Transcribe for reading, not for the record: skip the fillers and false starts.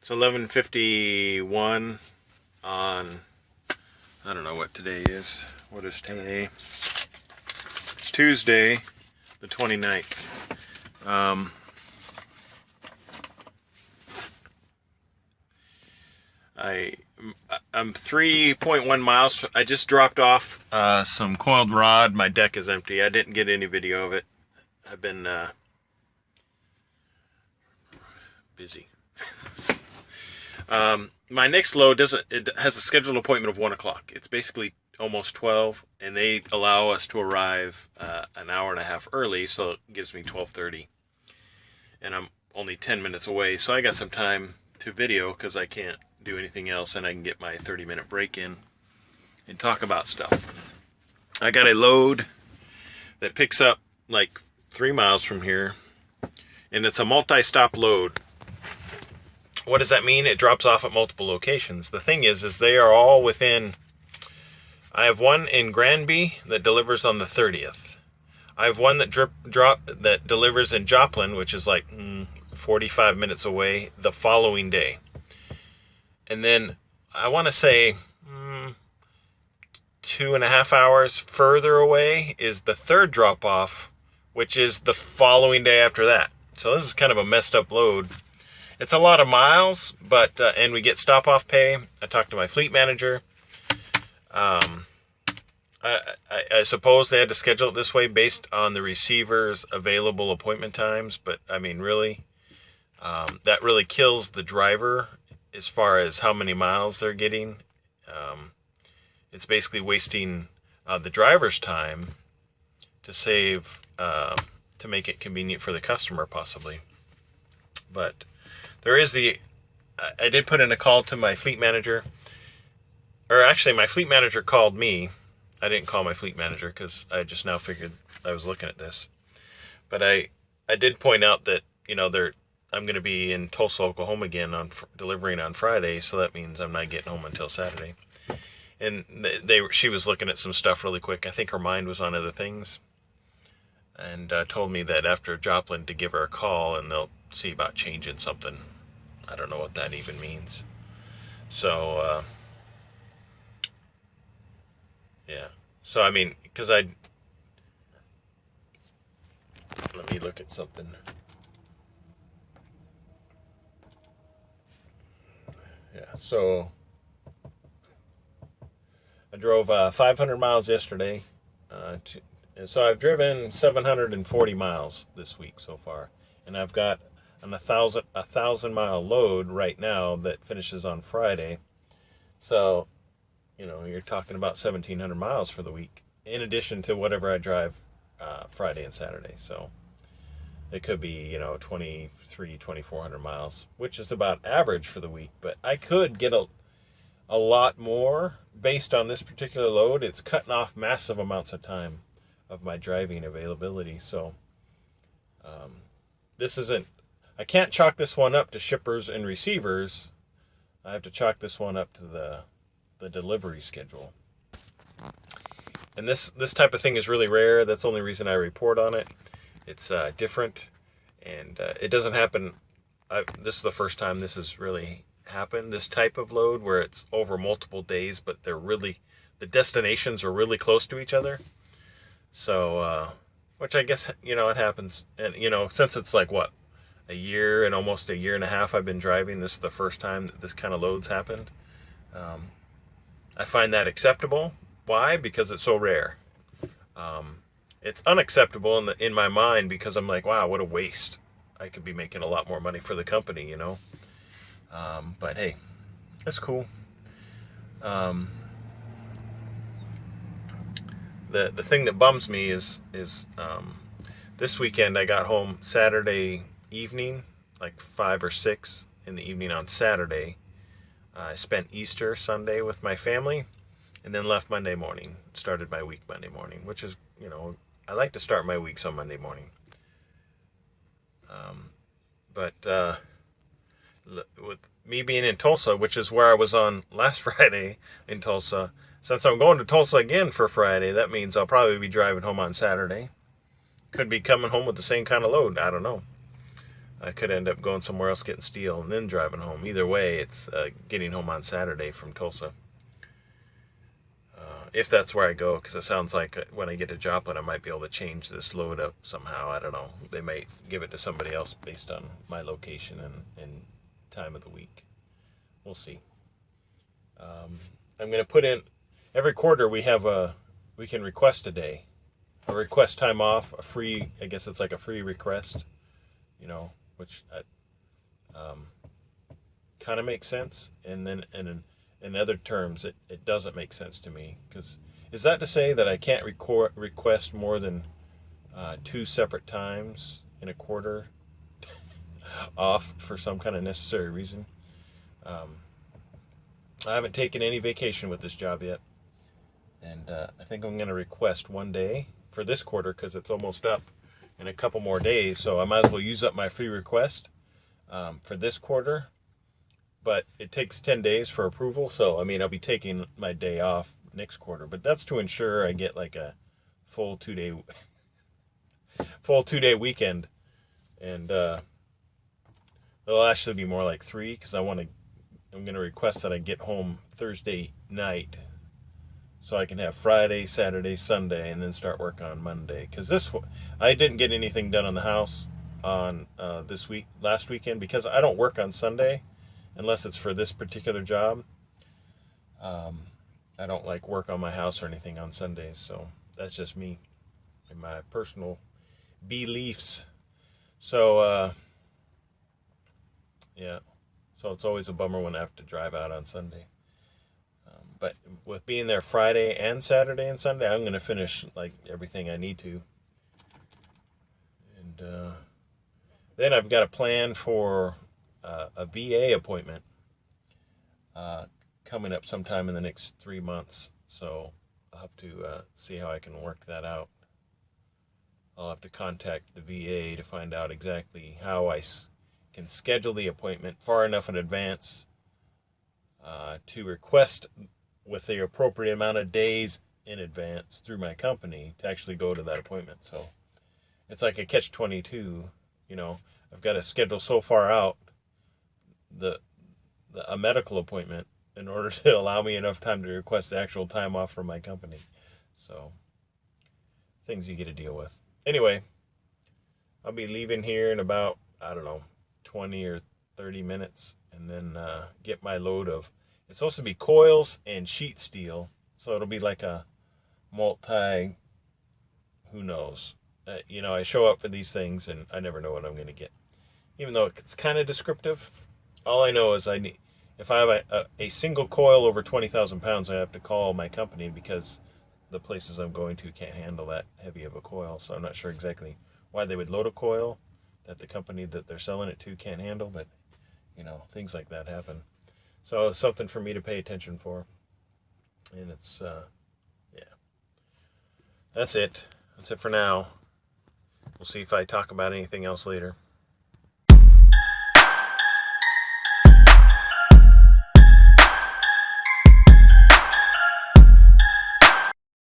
It's 11:51 on, I don't know what today is. What is today? It's Tuesday, the 29th. I'm 3.1 miles. I just dropped off some coiled rod. My deck is empty. I didn't get any video of it. I've been busy. My next load it has a scheduled appointment of 1 o'clock. It's basically almost 12, and they allow us to arrive an hour and a half early, so it gives me 12:30. And I'm only 10 minutes away, so I got some time to video because I can't do anything else, and I can get my 30-minute break in and talk about stuff. I got a load that picks up like 3 miles from here, and it's a multi-stop load. What does that mean? It drops off at multiple locations. The thing is they are all within. I have one in Granby that delivers on the 30th. I have one that delivers in Joplin, which is like 45 minutes away, the following day. And then I want to say 2.5 hours further away is the third drop off, which is the following day after that. So this is kind of a messed up load. It's a lot of miles, but and we get stop off pay. I talked to my fleet manager. I suppose they had to schedule it this way based on the receiver's available appointment times, but I mean, really, that really kills the driver as far as how many miles they're getting. It's basically wasting the driver's time to save, to make it convenient for the customer, possibly. But there is I did put in a call to my fleet manager, or actually my fleet manager called me. I didn't call my fleet manager because I just now figured I was looking at this. But I did point out that, I'm going to be in Tulsa, Oklahoma again delivering on Friday, so that means I'm not getting home until Saturday. And she was looking at some stuff really quick. I think her mind was on other things, and told me that after Joplin to give her a call and they'll see about changing something. I don't know what that even means. So, yeah. So, I mean, because let me look at something. Yeah, so I drove 500 miles yesterday. So I've driven 740 miles this week so far. And I've got a 1,000 mile load right now that finishes on Friday. So, you're talking about 1,700 miles for the week, in addition to whatever I drive Friday and Saturday. So it could be, 2,400 miles, which is about average for the week. But I could get a lot more based on this particular load. It's cutting off massive amounts of time of my driving availability. So I can't chalk this one up to shippers and receivers. I have to chalk this one up to the delivery schedule. And this type of thing is really rare. That's the only reason I report on it. It's different, and it doesn't happen. This is the first time this has really happened, this type of load where it's over multiple days, but the destinations are really close to each other. So, which I guess, it happens. And, since it's like, a year and almost a year and a half I've been driving, this is the first time that this kind of load's happened. I find that acceptable. Why? Because it's so rare. It's unacceptable in my mind because I'm like, wow, what a waste. I could be making a lot more money for the company, But hey, that's cool. The thing that bums me is this weekend I got home Saturday evening, like 5 or 6 in the evening on Saturday. I spent Easter Sunday with my family, and then left Monday morning. Started my week Monday morning, which is, I like to start my weeks on Monday morning. But with me being in Tulsa, which is where I was on last Friday in Tulsa, since I'm going to Tulsa again for Friday, that means I'll probably be driving home on Saturday. Could be coming home with the same kind of load. I don't know. I could end up going somewhere else getting steel and then driving home. Either way, it's getting home on Saturday from Tulsa. If that's where I go, because it sounds like when I get to Joplin, I might be able to change this load up somehow. I don't know. They might give it to somebody else based on my location and time of the week. We'll see. I'm going to put in, every quarter we can request a day. A request time off, a free, I guess it's like a free request, which kind of makes sense. And then in other terms, it doesn't make sense to me. Because is that to say that I can't request more than 2 separate times in a quarter off for some kind of necessary reason? I haven't taken any vacation with this job yet. And I think I'm going to request 1 day for this quarter because it's almost up in a couple more days. So I might as well use up my free request for this quarter. But it takes 10 days for approval. So, I'll be taking my day off next quarter. But that's to ensure I get like a full 2-day weekend. And it'll actually be more like 3 because I'm going to request that I get home Thursday night so I can have Friday, Saturday, Sunday, and then start work on Monday. Because I didn't get anything done on the house on last weekend because I don't work on Sunday unless it's for this particular job. I don't like work on my house or anything on Sundays, so that's just me and my personal beliefs. So, yeah. So it's always a bummer when I have to drive out on Sunday. But with being there Friday and Saturday and Sunday, I'm going to finish like everything I need to. And then I've got a plan for a VA appointment coming up sometime in the next 3 months. So I'll have to see how I can work that out. I'll have to contact the VA to find out exactly how I can schedule the appointment far enough in advance to request with the appropriate amount of days in advance through my company to actually go to that appointment. So it's like a catch-22, I've got to schedule so far out a medical appointment in order to allow me enough time to request the actual time off from my company. So things you get to deal with. Anyway, I'll be leaving here in about, 20 or 30 minutes and then get my load of, it's supposed to be coils and sheet steel. So it'll be like a multi, who knows. I show up for these things and I never know what I'm going to get. Even though it's kind of descriptive, all I know is if I have a single coil over 20,000 pounds, I have to call my company because the places I'm going to can't handle that heavy of a coil. So I'm not sure exactly why they would load a coil that the company that they're selling it to can't handle, but things like that happen. So it's something for me to pay attention for. And it's yeah. That's it for now. We'll see if I talk about anything else later.